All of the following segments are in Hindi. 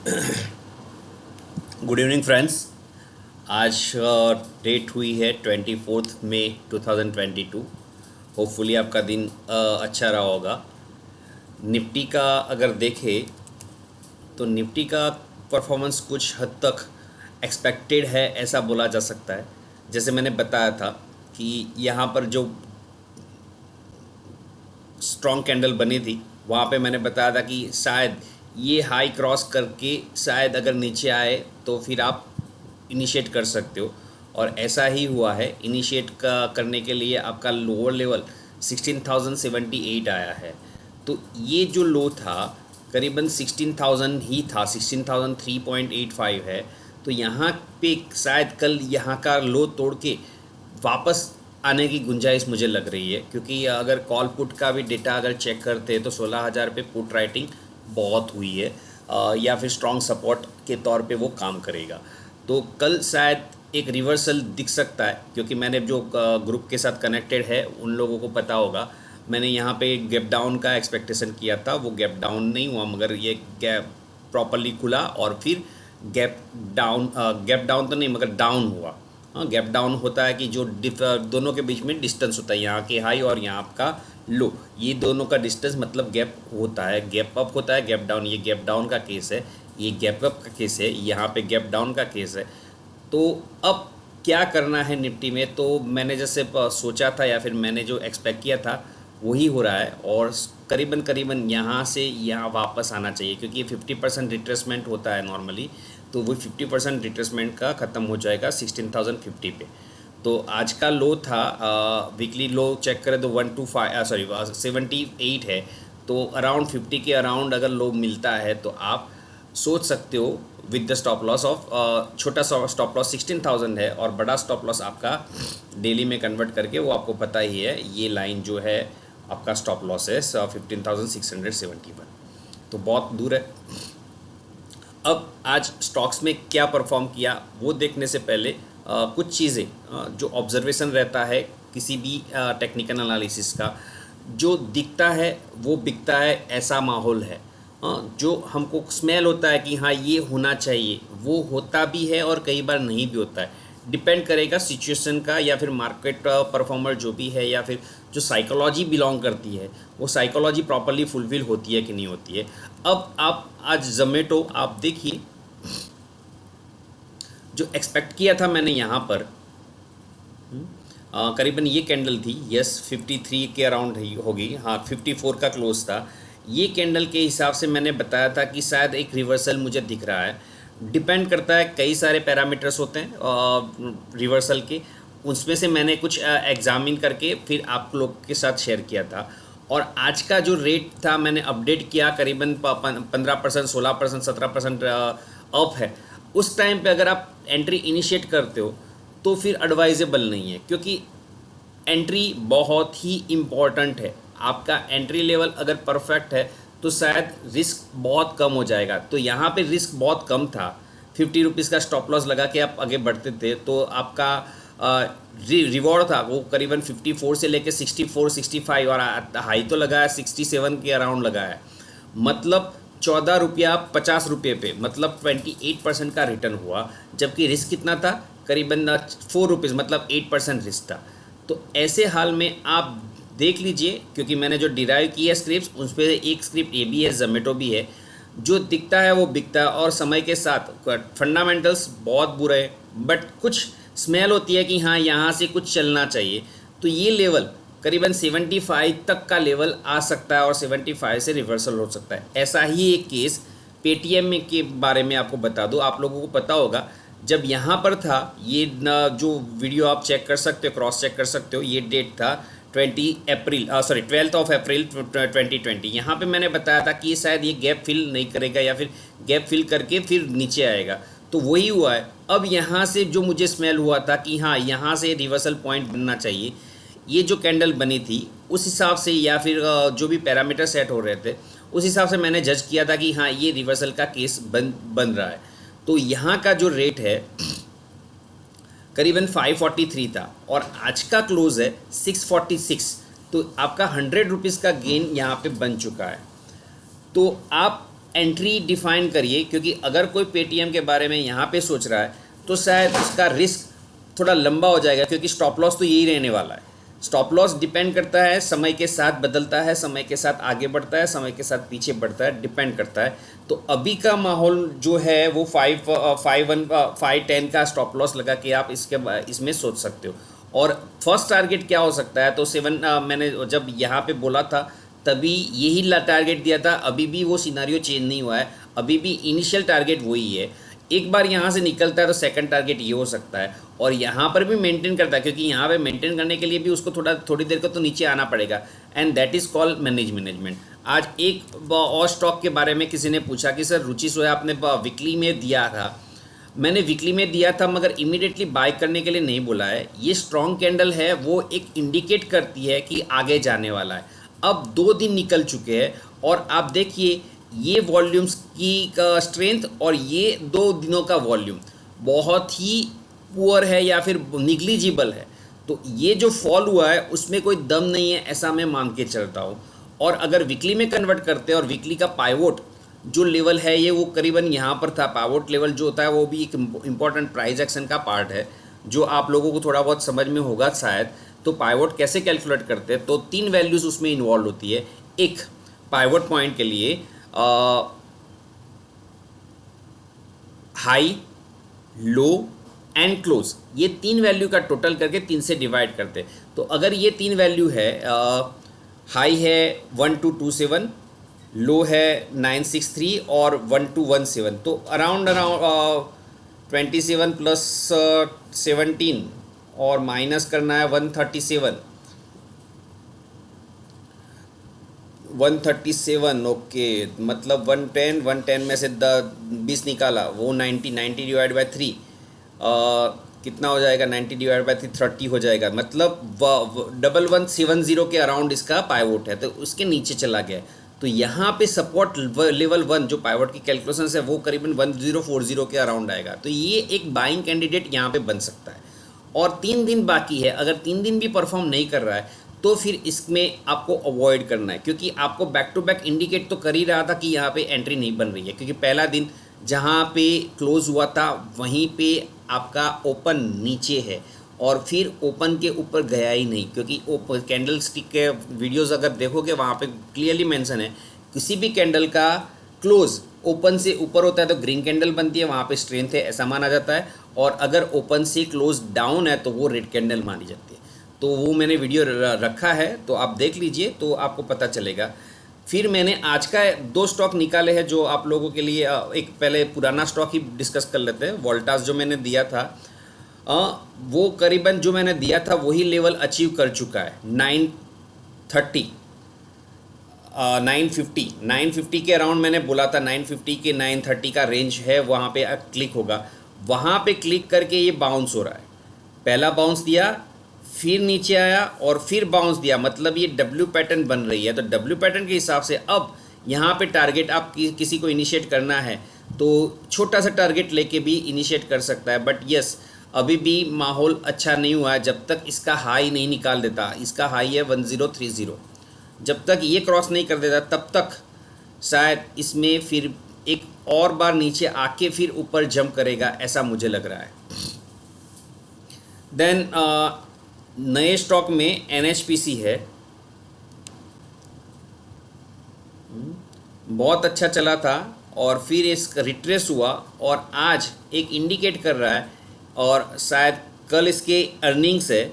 Good evening friends. आज डेट हुई है 24 मई 2022। होपफुली आपका दिन अच्छा रहा होगा। निफ्टी का अगर देखें तो निफ्टी का परफॉर्मेंस कुछ हद तक एक्सपेक्टेड है ऐसा बोला जा सकता है। जैसे मैंने बताया था कि यहाँ पर जो स्ट्रॉन्ग कैंडल बनी थी वहाँ पे मैंने बताया था कि शायद ये हाई क्रॉस करके शायद अगर नीचे आए तो फिर आप इनिशिएट कर सकते हो, और ऐसा ही हुआ है। इनिशिएट करने के लिए आपका लोअर लेवल 16,078 आया है। तो ये जो लो था करीबन 16,000 ही था, 16,003.85 है। तो यहाँ पे शायद कल यहाँ का लो तोड़ के वापस आने की गुंजाइश मुझे लग रही है, क्योंकि अगर कॉल पुट का भी डेटा अगर चेक करते हैं तो 16,000 पे पुट राइटिंग बहुत हुई है, या फिर स्ट्रॉन्ग सपोर्ट के तौर पे वो काम करेगा। तो कल शायद एक रिवर्सल दिख सकता है, क्योंकि मैंने जो ग्रुप के साथ कनेक्टेड है उन लोगों को पता होगा। मैंने यहाँ पे गैप डाउन का एक्सपेक्टेशन किया था, वो गैप डाउन नहीं हुआ, मगर ये गैप प्रॉपरली खुला और फिर गैप डाउन तो नहीं मगर डाउन हुआ। हाँ, गैप डाउन होता है कि जो दोनों के बीच में डिस्टेंस होता है, यहाँ के हाई और यहाँ का लो, ये दोनों का डिस्टेंस मतलब गैप होता है। गैप अप होता है, गैप डाउन, ये गैप डाउन का केस है, ये गैप अप का केस है, यहाँ पे गैप डाउन का केस है। तो अब क्या करना है निफ्टी में, तो मैंने जैसे सोचा था या फिर मैंने जो एक्सपेक्ट किया था वही हो रहा है, और करीबन करीबन यहाँ से यहाँ वापस आना चाहिए, क्योंकि 50% रिट्रेसमेंट होता है नॉर्मली। तो वो 50% रिट्रेसमेंट का ख़त्म हो जाएगा 16,050 पे। तो आज का लो था, वीकली लो चेक करें तो 78 है। तो अराउंड 50 के अराउंड अगर लो मिलता है तो आप सोच सकते हो with the stop loss of, छोटा स्टॉप लॉस 16,000 है और बड़ा स्टॉप लॉस आपका डेली में कन्वर्ट करके वो आपको पता ही है, ये लाइन जो है आपका स्टॉप लॉस है 15,671। तो बहुत दूर है। अब आज स्टॉक्स में क्या परफॉर्म किया वो देखने से पहले कुछ चीज़ें जो ऑब्जर्वेशन रहता है किसी भी टेक्निकल एनालिसिस का, जो दिखता है वो बिकता है, ऐसा माहौल है। जो हमको स्मेल होता है कि हाँ ये होना चाहिए, वो होता भी है और कई बार नहीं भी होता है। डिपेंड करेगा सिचुएशन का, या फिर मार्केट परफॉर्मर जो भी है, या फिर जो साइकोलॉजी बिलोंग करती है वो साइकोलॉजी प्रॉपरली फुलफिल होती है कि नहीं होती है। अब आप आज जोमेटो आप देखिए, जो एक्सपेक्ट किया था मैंने यहाँ पर करीबन ये कैंडल थी, यस 53 के अराउंड ही होगी, हाँ 54 का क्लोज था। ये कैंडल के हिसाब से मैंने बताया था कि शायद एक रिवर्सल मुझे दिख रहा है। डिपेंड करता है, कई सारे पैरामीटर्स होते हैं रिवर्सल के, उसमें से मैंने कुछ एग्जामिन करके फिर आप लोग के साथ शेयर किया था। और आज का जो रेट था मैंने अपडेट किया, करीबन 15%, 16%, 17% अप है। उस टाइम पे अगर आप एंट्री इनिशिएट करते हो तो फिर एडवाइजेबल नहीं है, क्योंकि एंट्री बहुत ही इम्पॉर्टेंट है। आपका एंट्री लेवल अगर परफेक्ट है तो शायद रिस्क बहुत कम हो जाएगा। तो यहाँ पे रिस्क बहुत कम था, 50 रुपीज़ का स्टॉप लॉस लगा के आप आगे बढ़ते थे तो आपका रिवॉर्ड था वो करीबन 54 से लेके 64, 65, और हाई तो लगा है 67 के अराउंड लगा है। मतलब 14 रुपया 50 रुपये पे, मतलब 28% का रिटर्न हुआ। जबकि रिस्क कितना था, करीबन 4 रुपीज़, मतलब 8% रिस्क था। तो ऐसे हाल में आप देख लीजिए, क्योंकि मैंने जो डिराइव की है स्क्रिप्ट, उस पर एक स्क्रिप्ट ए भी है, जोमेटो भी है। जो दिखता है वो बिकता है, और समय के साथ फंडामेंटल्स बहुत बुरे हैं बट कुछ स्मेल होती है कि हाँ यहाँ से कुछ चलना चाहिए। तो ये लेवल करीबन 75 तक का लेवल आ सकता है और 75 से रिवर्सल हो सकता है। ऐसा ही एक केस पेटीएम में के बारे में आपको बता दूं, आप लोगों को पता होगा जब यहाँ पर था, ये जो वीडियो आप चेक कर सकते हो, क्रॉस चेक कर सकते हो, ये डेट था 12 अप्रैल 2020। यहाँ पे मैंने बताया था कि शायद ये गैप फिल नहीं करेगा या फिर गैप फिल करके फिर नीचे आएगा। तो वही हुआ है। अब यहाँ से जो मुझे स्मेल हुआ था कि हाँ यहाँ से रिवर्सल पॉइंट बनना चाहिए, ये जो कैंडल बनी थी उस हिसाब से, या फिर जो भी पैरामीटर सेट हो रहे थे उस हिसाब से मैंने जज किया था कि हाँ ये रिवर्सल का केस बन रहा है। तो यहाँ का जो रेट है करीबन 543 था और आज का क्लोज है 646। तो आपका 100 रुपीज़ का गेन यहाँ पे बन चुका है। तो आप एंट्री डिफाइन करिए, क्योंकि अगर कोई पेटीएम के बारे में यहाँ पे सोच रहा है तो शायद उसका रिस्क थोड़ा लंबा हो जाएगा, क्योंकि स्टॉप लॉस तो यही रहने वाला है। स्टॉप लॉस डिपेंड करता है, समय के साथ बदलता है, समय के साथ आगे बढ़ता है, समय के साथ पीछे बढ़ता है, डिपेंड करता है। तो अभी का माहौल जो है वो 510 का स्टॉप लॉस लगा के आप इसमें सोच सकते हो। और फर्स्ट टारगेट क्या हो सकता है, तो 7 मैंने जब यहाँ पे बोला था तभी यही टारगेट दिया था, अभी भी वो सिनारियो चेंज नहीं हुआ है, अभी भी इनिशियल टारगेट वही है। एक बार यहाँ से निकलता है तो सेकंड टारगेट ये हो सकता है, और यहाँ पर भी मेंटेन करता है, क्योंकि यहाँ पे मेंटेन करने के लिए भी उसको थोड़ी देर को तो नीचे आना पड़ेगा, and that is called management. आज एक और स्टॉक के बारे में किसी ने पूछा कि सर रुचि सोया आपने वीकली में दिया था, मैंने वीकली में दिया था मगर इमीडिएटली बाय करने के लिए नहीं बोला है। ये स्ट्रॉन्ग कैंडल है, वो एक इंडिकेट करती है कि आगे जाने वाला है। अब 2 दिन निकल चुके हैं और आप देखिए ये वॉल्यूम्स की स्ट्रेंथ और ये 2 दिनों का वॉल्यूम बहुत ही पुअर है या फिर निग्लिजिबल है। तो ये जो फॉल हुआ है उसमें कोई दम नहीं है, ऐसा मैं मान के चलता हूँ। और अगर वीकली में कन्वर्ट करते हैं और वीकली का पाइवोट जो लेवल है ये वो करीबन यहाँ पर था। पाइवोट लेवल जो होता है वो भी एक इम्पॉर्टेंट प्राइस एक्शन का पार्ट है, जो आप लोगों को थोड़ा बहुत समझ में होगा शायद। तो पाइवोट कैसे कैलकुलेट करते हैं, तो 3 वैल्यूज़ उसमें इन्वॉल्व होती है। एक पाइवोट पॉइंट के लिए हाई, लो एंड क्लोज, ये 3 वैल्यू का टोटल करके 3 से डिवाइड करते हैं। तो अगर ये 3 वैल्यू है, हाई है 1227, लो है 963 और 1217, तो अराउंड 27 प्लस 17 और माइनस करना है 137, ओके, मतलब 110 में से 20 निकाला, वो 90 डिवाइड बाई 3 कितना हो जाएगा, 90 डिवाइड बाई 3 30 हो जाएगा। मतलब 1170 के अराउंड इसका पाइवोट है, तो उसके नीचे चला गया। तो यहाँ पे सपोर्ट लेवल 1 जो पाइवोट की कैलकुलेशन है वो करीबन 1040 के अराउंड आएगा। तो ये एक बाइंग कैंडिडेट यहाँ पे बन सकता है। और 3 दिन बाकी है, अगर 3 दिन भी परफॉर्म नहीं कर रहा है तो फिर इसमें आपको अवॉइड करना है, क्योंकि आपको बैक टू बैक इंडिकेट तो कर ही रहा था कि यहाँ पे एंट्री नहीं बन रही है। क्योंकि पहला दिन जहाँ पे क्लोज हुआ था वहीं पे आपका ओपन नीचे है और फिर ओपन के ऊपर गया ही नहीं, क्योंकि ओपन कैंडल स्टिक के वीडियोस अगर देखोगे वहाँ पे क्लियरली मेंशन है, किसी भी कैंडल का क्लोज ओपन से ऊपर होता है तो ग्रीन कैंडल बनती है, वहाँ पे स्ट्रेंथ है ऐसा माना जाता है, और अगर ओपन से क्लोज डाउन है तो वो रेड कैंडल मानी जाती है। तो वो मैंने वीडियो रखा है, तो आप देख लीजिए तो आपको पता चलेगा। फिर मैंने आज का 2 स्टॉक निकाले हैं जो आप लोगों के लिए, एक पहले पुराना स्टॉक ही डिस्कस कर लेते हैं। वोल्टास जो मैंने दिया था वो करीबन जो मैंने दिया था वही लेवल अचीव कर चुका है, 930 950 के अराउंड मैंने बोला था। 950 के 930 का रेंज है, वहाँ पे क्लिक होगा। वहाँ पे क्लिक करके ये बाउंस हो रहा है, पहला बाउंस दिया, फिर नीचे आया और फिर बाउंस दिया, मतलब ये डब्ल्यू पैटर्न बन रही है। तो डब्ल्यू पैटर्न के हिसाब से अब यहाँ पे टारगेट आप किसी को इनिशिएट करना है तो छोटा सा टारगेट लेके भी इनिशिएट कर सकता है। बट यस, अभी भी माहौल अच्छा नहीं हुआ है जब तक इसका हाई नहीं निकाल देता। इसका हाई है 1030, जब तक ये क्रॉस नहीं कर देता तब तक शायद इसमें फिर एक और बार नीचे आके फिर ऊपर जंप करेगा, ऐसा मुझे लग रहा है। देन नए स्टॉक में NHPC है, बहुत अच्छा चला था और फिर इसका रिट्रेस हुआ और आज एक इंडिकेट कर रहा है, और शायद कल इसके अर्निंग्स है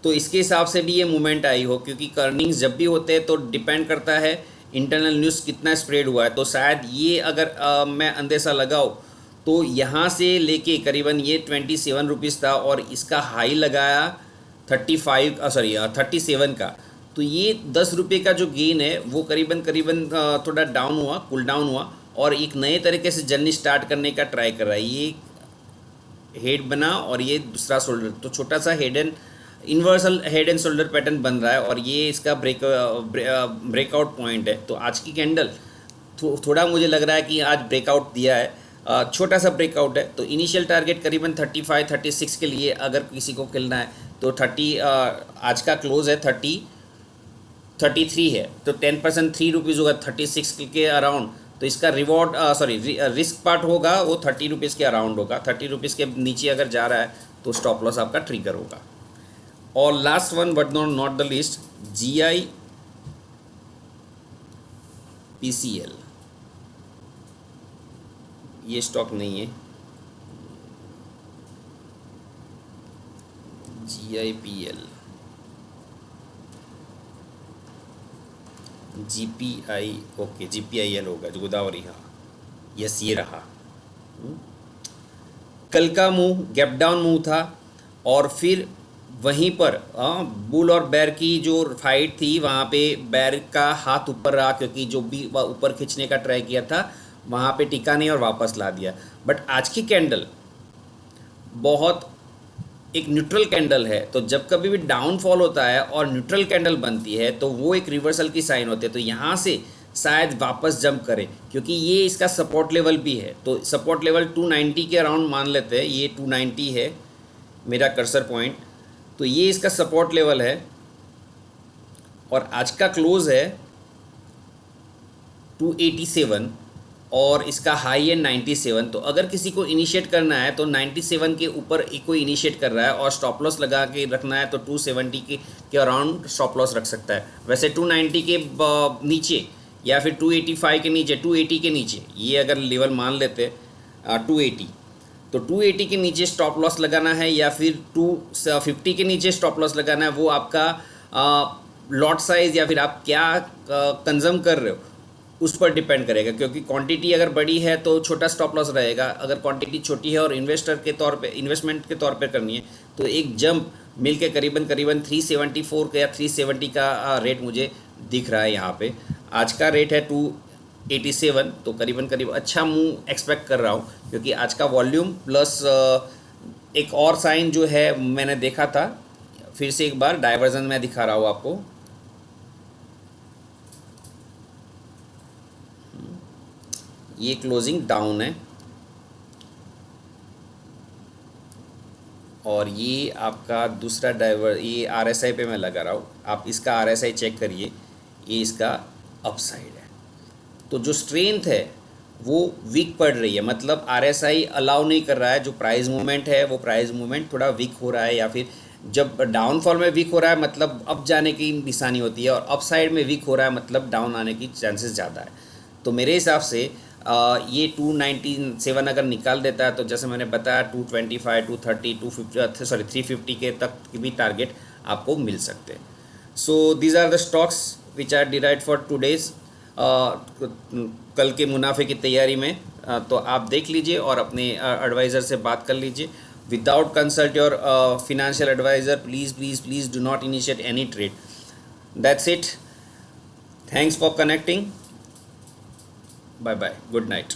तो इसके हिसाब से भी ये मूवमेंट आई हो, क्योंकि अर्निंग्स जब भी होते हैं तो डिपेंड करता है इंटरनल न्यूज़ कितना स्प्रेड हुआ है। तो शायद ये अगर मैं अंदेशा लगाऊँ तो यहाँ से लेके करीबन ये 27 रुपीज़ था और इसका हाई लगाया 37 का। तो ये 10 रुपये का जो गेन है वो करीबन थोड़ा डाउन हुआ, कूल डाउन हुआ और एक नए तरीके से जर्नी स्टार्ट करने का ट्राई कर रहा है। ये हेड बना और ये दूसरा शोल्डर, तो छोटा सा universal head and shoulder pattern बन रहा है और ये इसका ब्रेकआउट पॉइंट है। तो आज की कैंडल थोड़ा मुझे लग रहा है कि आज ब्रेकआउट दिया है, छोटा सा ब्रेकआउट है। तो इनिशियल टारगेट करीबन 35-36 के लिए अगर किसी को खेलना है तो 30, आज का क्लोज है 33 है, तो 10% 3 रुपीज़ होगा, 36 के अराउंड तो इसका रिवॉर्ड सॉरी रिस्क पार्ट होगा वो 30 रुपीज़ के अराउंड होगा। 30 रुपीज़ के नीचे अगर जा रहा है तो स्टॉप लॉस आपका ट्रिगर होगा। और last one but not the list, GI PCL, ये स्टॉक नहीं है। GIPL, GPI, ओके GPIL होगा जो गोदावरी, हाँ यस ये रहा। कल का मूव गैप डाउन मूव था और फिर वहीं पर बुल और बैर की जो फाइट थी वहाँ पे बैर का हाथ ऊपर रहा, क्योंकि जो भी ऊपर खींचने का ट्राई किया था वहाँ पे टिका नहीं और वापस ला दिया। बट आज की कैंडल बहुत एक न्यूट्रल कैंडल है, तो जब कभी भी डाउनफॉल होता है और न्यूट्रल कैंडल बनती है तो वो एक रिवर्सल की साइन होती है। तो यहाँ से शायद वापस जंप करे, क्योंकि ये इसका सपोर्ट लेवल भी है। तो सपोर्ट लेवल 290 के अराउंड मान लेते हैं, ये 290 है मेरा कर्सर पॉइंट, तो ये इसका सपोर्ट लेवल है। और आज का क्लोज है 287 और इसका हाई है 97। तो अगर किसी को इनिशिएट करना है तो 97 के ऊपर एक कोई इनिशिएट कर रहा है और स्टॉप लॉस लगा के रखना है तो 270 के अराउंड स्टॉप लॉस रख सकता है। वैसे 290 के नीचे या फिर 285 के नीचे, 280 के नीचे, ये अगर लेवल मान लेते 280, तो 280 के नीचे स्टॉप लॉस लगाना है या फिर 250 के नीचे स्टॉप लॉस लगाना है। वो आपका लॉट साइज़ या फिर आप क्या कंज्यूम कर रहे हो उस पर डिपेंड करेगा, क्योंकि क्वांटिटी अगर बड़ी है तो छोटा स्टॉप लॉस रहेगा। अगर क्वांटिटी छोटी है और इन्वेस्टमेंट के तौर पे करनी है तो एक जंप मिल के करीबन 374 का या 370 का रेट मुझे दिख रहा है यहाँ पे। आज का रेट है 287, तो करीबन अच्छा मूव एक्सपेक्ट कर रहा हूँ, क्योंकि आज का वॉल्यूम प्लस एक और साइन जो है मैंने देखा था, फिर से एक बार डाइवर्जन में दिखा रहा हूँ आपको। ये क्लोजिंग डाउन है और ये आपका दूसरा ये RSI पे मैं लगा रहा हूँ, आप इसका RSI चेक करिए, ये इसका अपसाइड है। तो जो स्ट्रेंथ है वो वीक पड़ रही है, मतलब RSI अलाउ नहीं कर रहा है। जो प्राइस मूवमेंट है वो प्राइस मूवमेंट थोड़ा वीक हो रहा है, या फिर जब डाउनफॉल में वीक हो रहा है मतलब अप जाने की निशानी होती है, और अप साइड में वीक हो रहा है मतलब डाउन आने की चांसेस ज़्यादा है। तो मेरे हिसाब से ये 297 अगर निकाल देता है तो जैसे मैंने बताया 225, 230, 350 के तक की भी टारगेट आपको मिल सकते हैं। So these are the stocks which are derived for today's. कल के मुनाफे की तैयारी में तो आप देख लीजिए और अपने एडवाइज़र से बात कर लीजिए। Without consult your financial advisor, please do not initiate any trade. That's it, thanks for connecting, bye bye, good night.